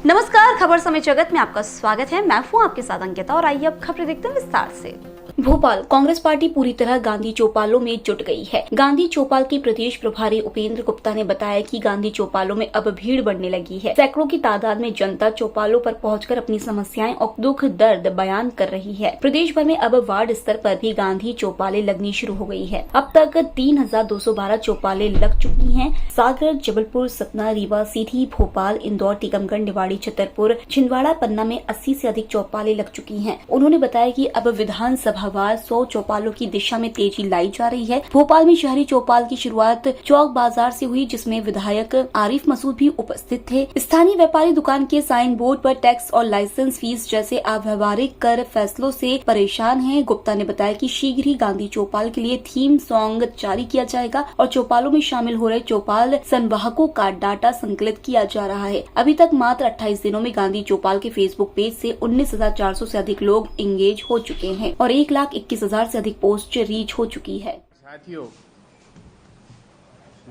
नमस्कार, खबर समय जगत में आपका स्वागत है। मैं हूं आपके साथ अंकिता और आइए अब खबरें देखते हैं विस्तार से। भोपाल कांग्रेस पार्टी पूरी तरह गांधी चौपालों में जुट गई है। गांधी चौपाल के प्रदेश प्रभारी उपेंद्र गुप्ता ने बताया कि गांधी चौपालों में अब भीड़ बढ़ने लगी है। सैकड़ों की तादाद में जनता चौपालों पर पहुंचकर अपनी समस्याएं और दुख दर्द बयान कर रही है। प्रदेश भर में अब वार्ड स्तर पर भी गांधी चौपालें लगनी शुरू हो गई है। अब तक 3212 चौपालें लग चुकी हैं। सागर, जबलपुर, सतना, रीवा, सीधी, भोपाल, इंदौर, टीकमगढ़, निवाड़ी, छतरपुर, छिंदवाड़ा, पन्ना में 80 से अधिक चौपालें लग चुकी हैं। उन्होंने बताया कि अब विधानसभा 100 चौपालों की दिशा में तेजी लाई जा रही है। भोपाल में शहरी चौपाल की शुरुआत चौक बाजार से हुई, जिसमें विधायक आरिफ मसूद भी उपस्थित थे। स्थानीय व्यापारी दुकान के साइन बोर्ड पर टैक्स और लाइसेंस फीस जैसे अव्यवहारिक कर फैसलों से परेशान हैं। गुप्ता ने बताया कि शीघ्र ही गांधी चौपाल के लिए थीम सॉन्ग जारी किया जाएगा और चौपालों में शामिल हो रहे चौपाल संवाहकों का डाटा संकलित किया जा रहा है। अभी तक मात्र 28 दिनों में गांधी चौपाल के फेसबुक पेज से 19,400 से अधिक लोग एंगेज हो चुके हैं और 1,21,000 से अधिक पोस्ट रीच हो चुकी है। साथियों,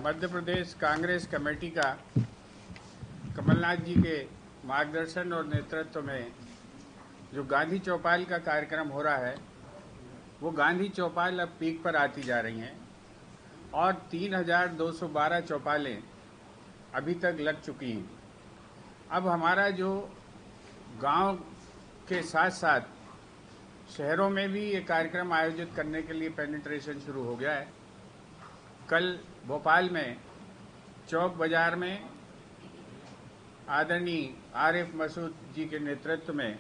मध्य प्रदेश कांग्रेस कमेटी का कमलनाथ जी के मार्गदर्शन और नेतृत्व में जो गांधी चौपाल का कार्यक्रम हो रहा है, वो गांधी चौपाल अब पीक पर आती जा रही हैं और 3,212 चौपालें अभी तक लग चुकी हैं। अब हमारा जो गांव के साथ साथ शहरों में भी ये कार्यक्रम आयोजित करने के लिए पेनिट्रेशन शुरू हो गया है। कल भोपाल में चौक बाजार में आदरणीय आरिफ मसूद जी के नेतृत्व में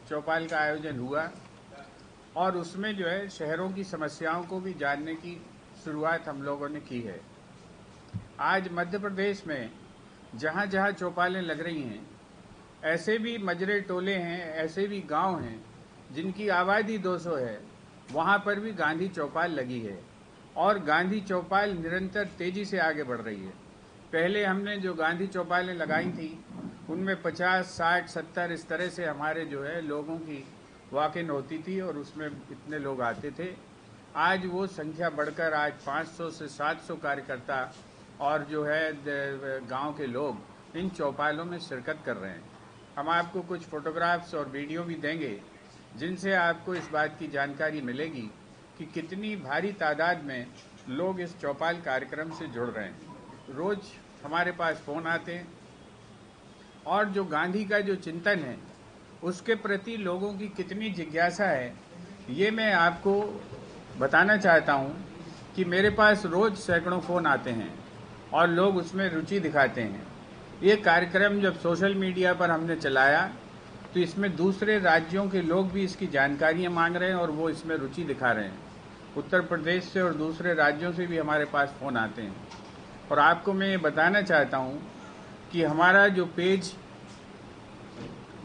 चौपाल का आयोजन हुआ और उसमें जो है शहरों की समस्याओं को भी जानने की शुरुआत हम लोगों ने की है। आज मध्य प्रदेश में जहाँ जहाँ चौपालें लग रही हैं, ऐसे भी मजरे टोले हैं, ऐसे भी गांव हैं जिनकी आबादी 200 है, वहाँ पर भी गांधी चौपाल लगी है और गांधी चौपाल निरंतर तेजी से आगे बढ़ रही है। पहले हमने जो गांधी चौपालें लगाई थी उनमें 50, 60, 70 इस तरह से हमारे जो है लोगों की वॉक इन होती थी और उसमें इतने लोग आते थे। आज वो संख्या बढ़कर आज 500 से 700 कार्यकर्ता और जो है गांव के लोग इन चौपालों में शिरकत कर रहे हैं। हम आपको कुछ फोटोग्राफ्स और वीडियो भी देंगे जिनसे आपको इस बात की जानकारी मिलेगी कि कितनी भारी तादाद में लोग इस चौपाल कार्यक्रम से जुड़ रहे हैं। रोज हमारे पास फ़ोन आते हैं और जो गांधी का जो चिंतन है उसके प्रति लोगों की कितनी जिज्ञासा है, ये मैं आपको बताना चाहता हूँ कि मेरे पास रोज सैकड़ों फ़ोन आते हैं और लोग उसमें रुचि दिखाते हैं। ये कार्यक्रम जब सोशल मीडिया पर हमने चलाया तो इसमें दूसरे राज्यों के लोग भी इसकी जानकारियां मांग रहे हैं और वो इसमें रुचि दिखा रहे हैं। उत्तर प्रदेश से और दूसरे राज्यों से भी हमारे पास फ़ोन आते हैं और आपको मैं ये बताना चाहता हूँ कि हमारा जो पेज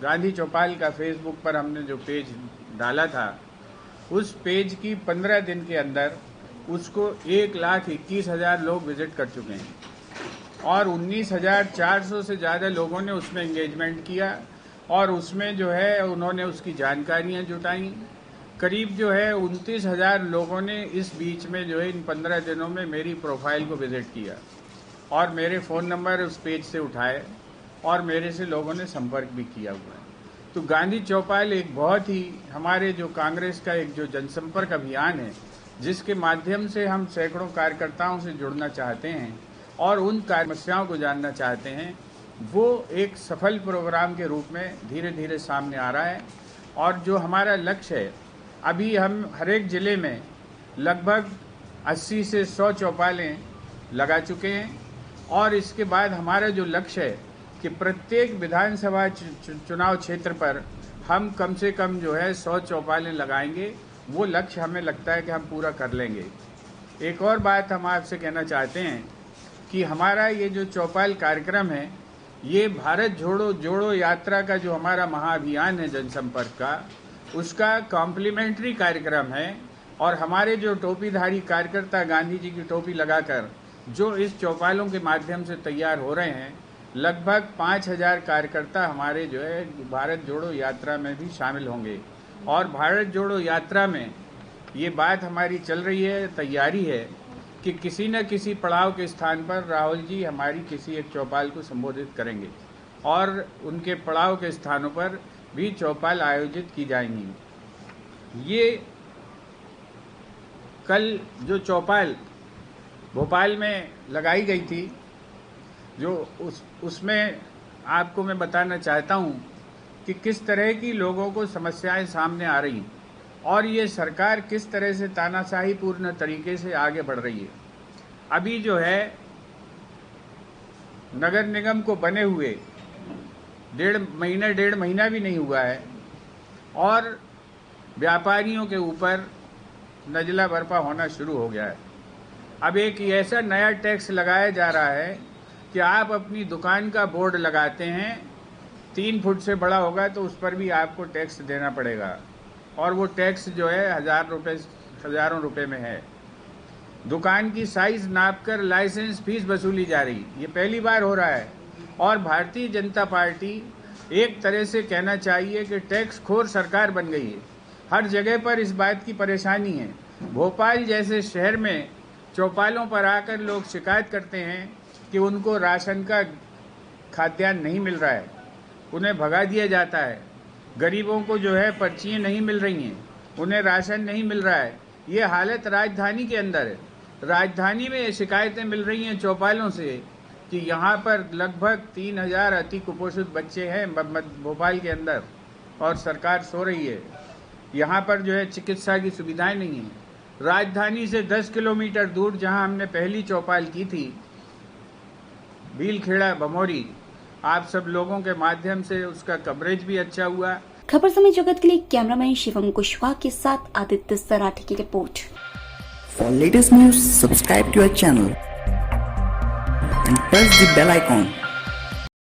गांधी चौपाल का फेसबुक पर हमने जो पेज डाला था, उस पेज की 15 दिन के अंदर उसको 1,21,000 लोग विजिट कर चुके हैं और 19,400 से ज़्यादा लोगों ने उसमें एंगेजमेंट किया और उसमें जो है उन्होंने उसकी जानकारियां जुटाई। करीब जो है 29,000 लोगों ने इस बीच में जो है इन 15 दिनों में मेरी प्रोफाइल को विजिट किया और मेरे फ़ोन नंबर उस पेज से उठाए और मेरे से लोगों ने संपर्क भी किया हुआ है। तो गांधी चौपाल एक बहुत ही हमारे जो कांग्रेस का एक जो जनसंपर्क अभियान है, जिसके माध्यम से हम सैकड़ों कार्यकर्ताओं से जुड़ना चाहते हैं और उन समस्याओं को जानना चाहते हैं, वो एक सफल प्रोग्राम के रूप में धीरे धीरे सामने आ रहा है। और जो हमारा लक्ष्य है, अभी हम हर एक ज़िले में लगभग 80 से 100 चौपालें लगा चुके हैं और इसके बाद हमारा जो लक्ष्य है कि प्रत्येक विधानसभा चुनाव क्षेत्र पर हम कम से कम जो है 100 चौपालें लगाएंगे। वो लक्ष्य हमें लगता है कि हम पूरा कर लेंगे। एक और बात हम आपसे कहना चाहते हैं कि हमारा ये जो चौपाल कार्यक्रम है, ये भारत जोड़ो यात्रा का जो हमारा महाअभियान है जनसंपर्क का, उसका कॉम्प्लीमेंट्री कार्यक्रम है और हमारे जो टोपीधारी कार्यकर्ता गांधी जी की टोपी लगाकर जो इस चौपालों के माध्यम से तैयार हो रहे हैं, लगभग 5,000 कार्यकर्ता हमारे जो है भारत जोड़ो यात्रा में भी शामिल होंगे। और भारत जोड़ो यात्रा में ये बात हमारी चल रही है, तैयारी है कि किसी न किसी पड़ाव के स्थान पर राहुल जी हमारी किसी एक चौपाल को संबोधित करेंगे और उनके पड़ाव के स्थानों पर भी चौपाल आयोजित की जाएंगी। ये कल जो चौपाल भोपाल में लगाई गई थी, जो उसमें आपको मैं बताना चाहता हूं कि किस तरह की लोगों को समस्याएं सामने आ रही हैं और ये सरकार किस तरह से तानाशाही पूर्ण तरीके से आगे बढ़ रही है। अभी जो है नगर निगम को बने हुए डेढ़ महीना भी नहीं हुआ है और व्यापारियों के ऊपर नजला बरपा होना शुरू हो गया है। अब एक ऐसा नया टैक्स लगाया जा रहा है कि आप अपनी दुकान का बोर्ड लगाते हैं, 3 फुट से बड़ा होगा तो उस पर भी आपको टैक्स देना पड़ेगा और वो टैक्स जो है हजारों रुपए में है। दुकान की साइज नापकर लाइसेंस फीस वसूली जा रही, ये पहली बार हो रहा है। और भारतीय जनता पार्टी एक तरह से कहना चाहिए कि टैक्स खोर सरकार बन गई है। हर जगह पर इस बात की परेशानी है। भोपाल जैसे शहर में चौपालों पर आकर लोग शिकायत करते हैं कि उनको राशन का खाद्यान्न नहीं मिल रहा है, उन्हें भगा दिया जाता है। गरीबों को जो है पर्चियाँ नहीं मिल रही हैं, उन्हें राशन नहीं मिल रहा है। ये हालत राजधानी के अंदर है। राजधानी में ये शिकायतें मिल रही हैं चौपालों से कि यहाँ पर लगभग 3000 अति कुपोषित बच्चे हैं भोपाल के अंदर और सरकार सो रही है। यहाँ पर जो है चिकित्सा की सुविधाएं नहीं हैं। राजधानी से 10 किलोमीटर दूर जहाँ हमने पहली चौपाल की थी, भीलखेड़ा भमोरी, आप सब लोगों के माध्यम से उसका कवरेज भी अच्छा हुआ। खबर समय जगत के लिए कैमरामैन शिवम कुशवाहा के साथ आदित्य सराठी की report. For latest news, subscribe to our channel and press the bell icon.